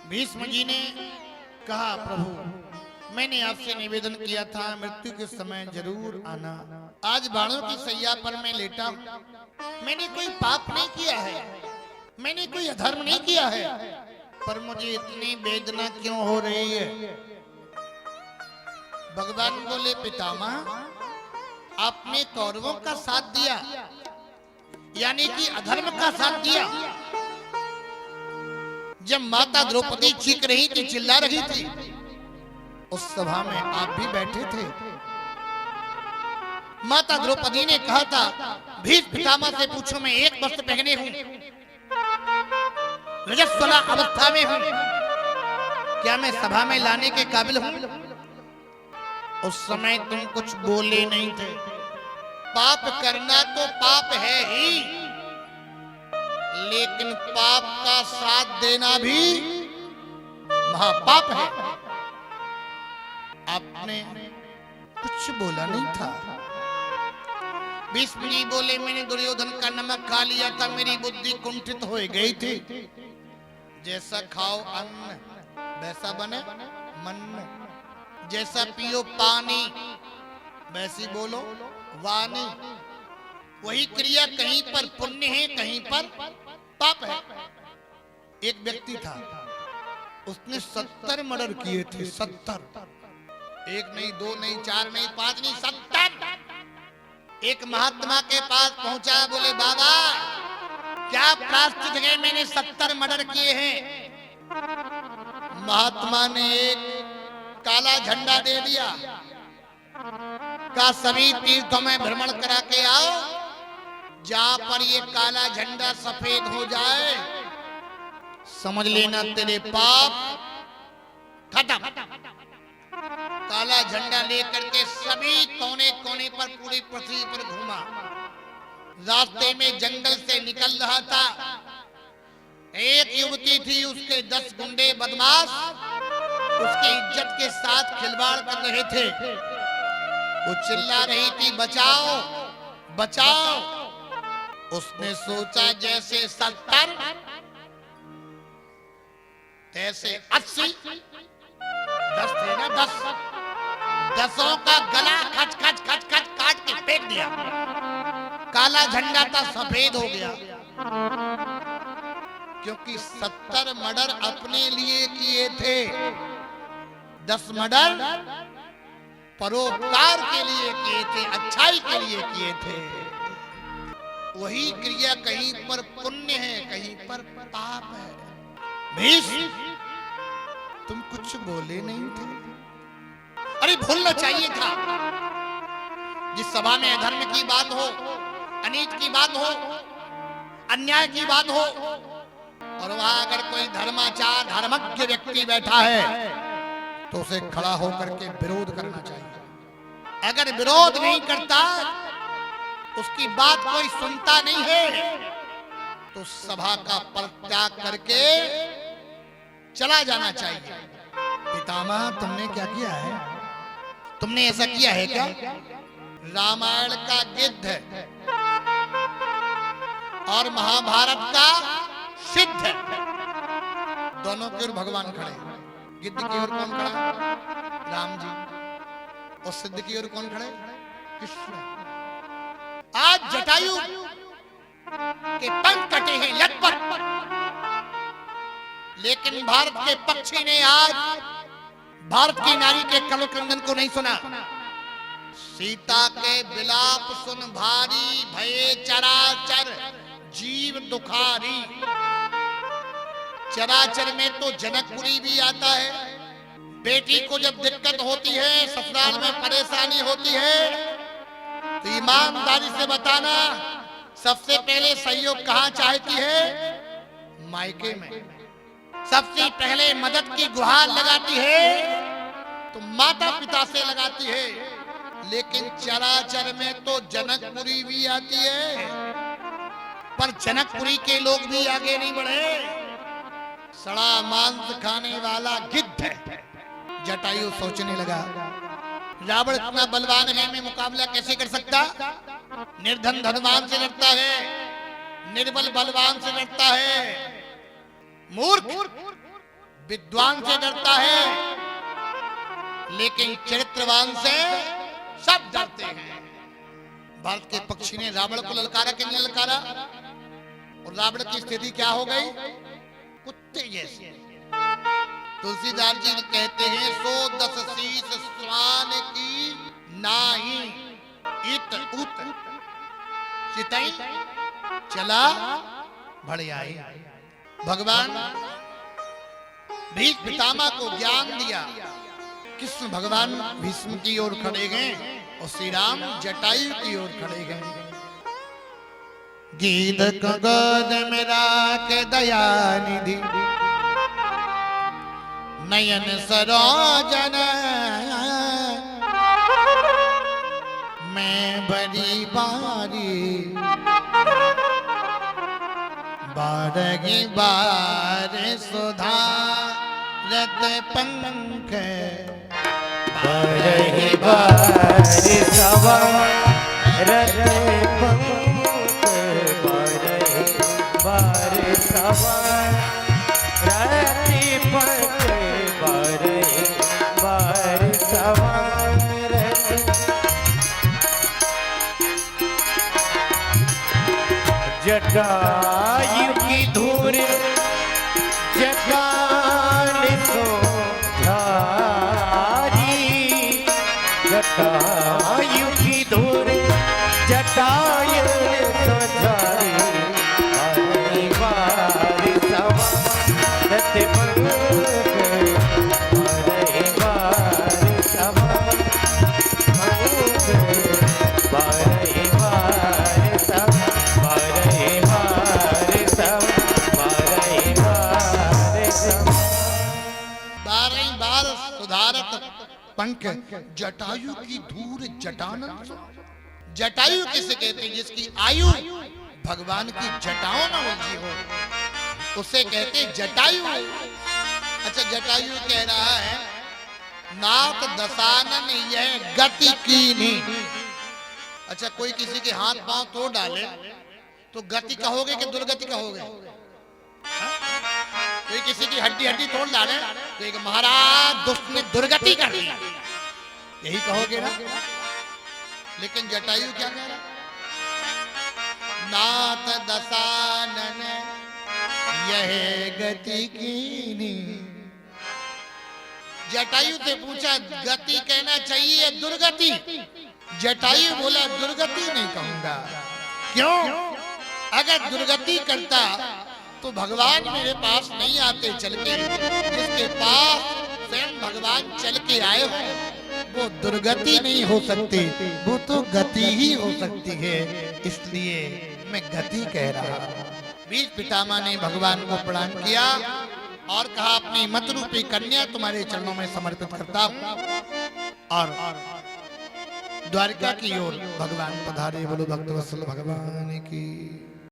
भीष्म जी ने कहा, प्रभु मैंने आपसे निवेदन किया था मृत्यु के समय जरूर आना। आज बाणों की सैया पर मैं लेटा हूं। मैंने कोई पाप नहीं किया है, मैंने कोई अधर्म नहीं किया है, पर मुझे इतनी वेदना क्यों हो रही है। भगवान बोले, पितामह आपने कौरवों का साथ दिया, यानी कि अधर्म का साथ दिया। जब माता द्रौपदी चीख रही थी, चिल्ला रही थी, उस सभा में आप भी बैठे थे। माता द्रौपदी ने कहा था, भीष्म पितामह से पूछो, मैं एक वस्त्र पहने हूं, रजस्वला अवस्था में हूं, क्या मैं सभा में लाने के काबिल हूं? उस समय तुम कुछ बोले नहीं थे। पाप करना तो पाप है ही, लेकिन पाप का साथ देना भी महापाप है। आपने कुछ बोला नहीं था। भीष्म जी बोले, मैंने दुर्योधन का नमक खा लिया था, मेरी बुद्धि कुंठित हो गई थी। जैसा खाओ अन्न वैसा बने मन। जैसा पियो पानी वैसी बोलो वाणी। वही क्रिया कहीं पर पुण्य है, कहीं पर पाप है। एक व्यक्ति था, उसने 70 मर्डर किए थे। 70, एक नहीं, दो नहीं, चार नहीं, पांच नहीं, 70। एक महात्मा के पास पहुंचा, बोले, बाबा क्या प्रायश्चित है, मैंने 70 मर्डर किए हैं। महात्मा ने एक काला झंडा दे दिया, का सभी तीर्थों में भ्रमण करा के आओ, जहां पर ये काला झंडा सफेद हो जाए समझ लेना तेरे पाप खत्म। काला झंडा लेकर के सभी कोने कोने पर पूरी पृथ्वी पर घूमा। रास्ते में जंगल से निकल रहा था, एक युवती थी, उसके 10 गुंडे बदमाश उसकी इज्जत के साथ खिलवाड़ कर रहे थे। वो चिल्ला रही थी, बचाओ बचाओ। उसने सोचा, जैसे 70 तैसे 80, 10 थे ना, 10 10 का गला खच खच खच खच काट के फेंक दिया। काला झंडा था सफेद हो गया, क्योंकि 70 मर्डर अपने लिए किए थे, 10 मर्डर परोपकार के लिए किए थे, अच्छाई के लिए किए थे। वही क्रिया कहीं पर पुण्य है, कहीं पर पाप है। भीष्म तुम कुछ बोले नहीं थे। अरे भूलना चाहिए था। जिस सभा में अधर्म की बात हो, अनीत की बात हो, अन्याय की बात हो, और वहां अगर कोई धर्माचार धर्मज्ञ व्यक्ति बैठा है, तो उसे खड़ा होकर के विरोध करना चाहिए। अगर विरोध नहीं करता, उसकी बात कोई सुनता नहीं है, तो सभा का परित्याग करके चला जाना चाहिए। पितामह तुमने क्या किया है? तुमने ऐसा किया है क्या? रामायण का गिद्ध और महाभारत का सिद्ध, दोनों की ओर भगवान खड़े। गिद्ध की ओर कौन खड़ा? राम जी। और सिद्ध की ओर कौन खड़े? कृष्ण। आज जटायु के पंख कटे हैं लटपट, लेकिन भारत के पक्षी ने आज भारत की नारी के कलु क्रंदन को नहीं सुना। सीता के विलाप सुन भारी, भये चराचर जीव दुखारी। चराचर में तो जनकपुरी भी आता है। बेटी को जब दिक्कत होती है, ससुराल में परेशानी होती है, तो ईमानदारी से बताना, सबसे पहले सहयोग कहाँ चाहती है? मायके में। सबसे पहले मदद की गुहार लगाती है तो माता पिता से लगाती है, लेकिन चराचर में तो जनकपुरी भी आती है, पर जनकपुरी के लोग भी आगे नहीं बढ़े। सड़ा मांस खाने वाला गिद्ध है। जटायु सोचने लगा, रावण इतना बलवान है, मैं मुकाबला कैसे कर सकता? निर्धन धनवान से लड़ता है, निर्बल बलवान से लड़ता है। मूर्ख विद्वान से डरता है, लेकिन चरित्रवान से सब डरते हैं। भारत के पक्षी ने रावण को ललकारा कि नहीं ललकारा, और रावण की स्थिति क्या हो गई? कुत्ते जैसे। तुलसीदास जी कहते हैं, सो 10 शीस स्वान की नाही इत उत चितई चला भड़ आई। भगवान भीष्म पितामह को ज्ञान दिया। कृष्ण भगवान भीष्म की ओर खड़े गए और श्री राम जटायु की ओर खड़े गए। गीत को गोद में राख दया निधि, नयन सरोजन मैं बड़ी बारी, बारगी बार सुधा रत पंख, बारही बार सवा रत पंख, बारही बार सवा रत पंख, बारही बार सवा रत। जटायु की धूर जटान सो झारी, जटायु की धूर जटायु सो झारी, बारही बार सवा रत पंख, बारही बार सवा पंख, बारही बार सवा, बारही बार सवा, बारही बार सवा। 12 बार सुधारत पंख, जटायु की धूर जटानन सो। जटायु किसे कहते हैं? जिसकी आयु भगवान की जटाओं में उलझी हो, उसे कहते जटायु। अच्छा, जटायु कह रहा है, नाथ दशानन यह गति कीनी। अच्छा, कोई किसी के हाथ पांव तोड़ डाले तो गति कहोगे कि दुर्गति कहोगे? कोई किसी की हड्डी हड्डी तोड़ डाले तो एक महाराज दुष्ट ने दुर्गति कर दी, यही कहोगे ना? लेकिन जटायु क्या कह रहा? नाथ दशानन यह गति कीनी। जटायु से पूछा, गति कहना चाहिए दुर्गति? जटायु बोला, दुर्गति नहीं कहूंगा। क्यों? अगर दुर्गति करता तो भगवान मेरे पास नहीं आते चल के। जिसके पास स्वयं भगवान चल के आए हो वो दुर्गति नहीं हो सकती, वो तो गति ही हो सकती है। इसलिए मैं गति कह रहा। बीज पितामह ने भगवान को प्रणाम किया और कहा, अपनी मत रूपी कन्या तुम्हारे चरणों में समर्पित करता हूं। और द्वारका की ओर भगवान पधारे। बोलो भक्तवत्सल भगवान की।